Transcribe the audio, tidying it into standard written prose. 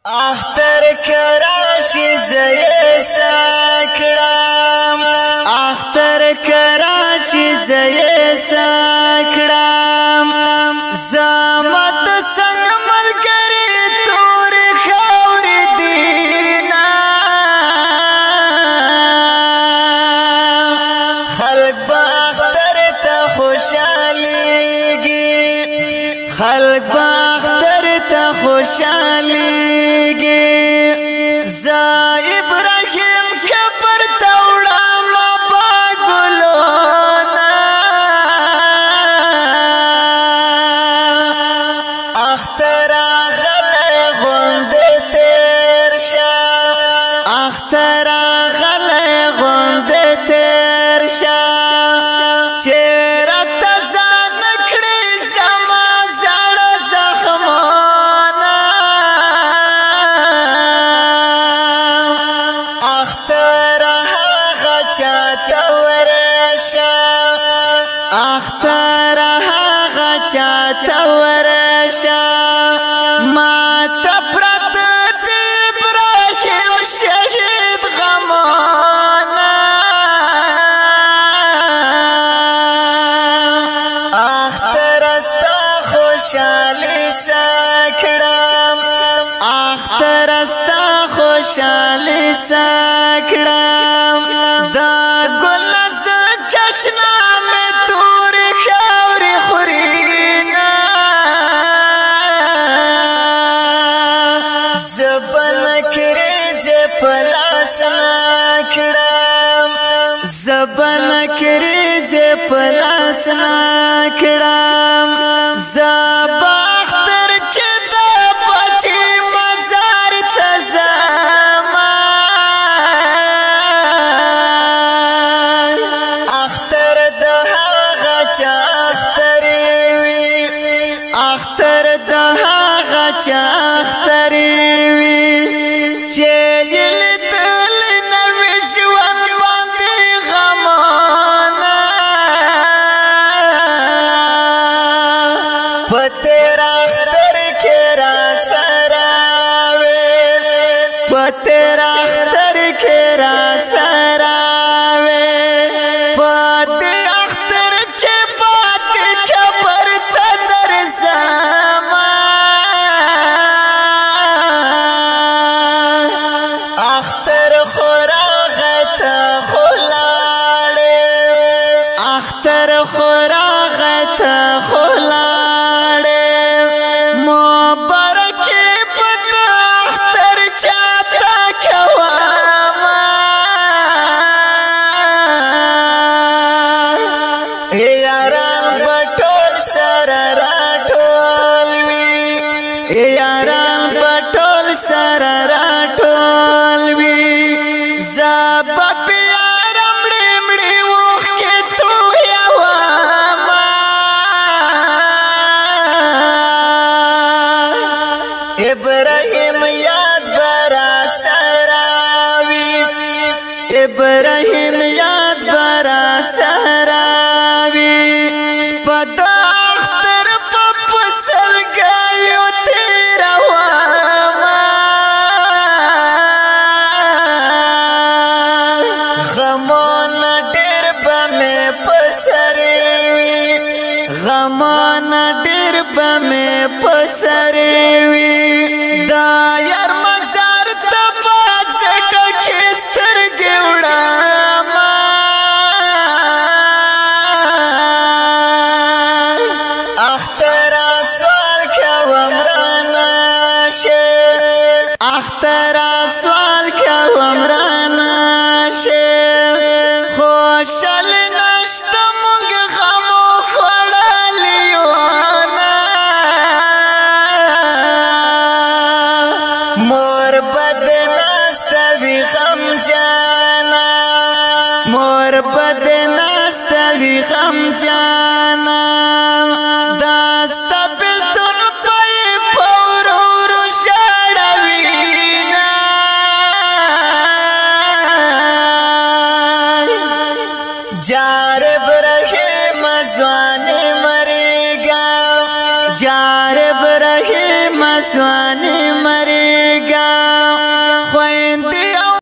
اختر کراشی زی ساکڑام اختر کراشی زی ساکڑام زامت سنگ ملگری تور خور دینا خلق با اختر تا خوشحالی گی خلق با اختر تا خوشحالی ابراهیم کبر توڑا مبا گلونا اختر غلی غند تیر شا اختر غلی غند تیر شا چیرہ تزان نکڑی زما زڑ زخمانا اختر هاغا چاہتا ورشا اختر هاغا چاہتا ورشا ما تپرت دی ابراہیم شہید غمانا اختر استا خوشحالی ساکڑام اختر استا خوشحالی ساکڑام دا گل زکشنا میں تور خور خورینا زبن کریز پلاس ناکڑام زبن کریز پلاس ناکڑام زبا اختر چدا بچی مزار تزاما اختر دہاغا چا اختری وی اختر دہاغا چا اختری وی چیل دل نوشوان باندی غمانا پتیرا اختر کیرا سراوی پتیرا اختر کیرا سراوی پتی اختر کے پاتی کبر تدر زمان اختر خوراغت خولاڑے اختر خوراغت خولاڑے مبارکی پتا اختر چاہتا کواما یاران بطول سر راٹول وی یاران بطول سر راٹول وی زبا پیارم ریمڑی وخ کے تو یواما ابراہیم یاد برا سراوی ابراہیم یاد برا سراوی شپد اختر پپسل گایو تیرا واما غمان دیر بمی پسروی غمان دیر بمی پسروی دا یار مزار تباز ٹکستر گوڑاما اختر سوال کوم رانا شے اختر سوال کوم رانا شے خوشل نشت مونگ غمو خوڑالیونا مور بد نست وی غم جانا مور بد نست وی غم جانا دست بلتون پای پورور شڑوینا جار ابراہیم زوان مرگا جار ابراہیم زوان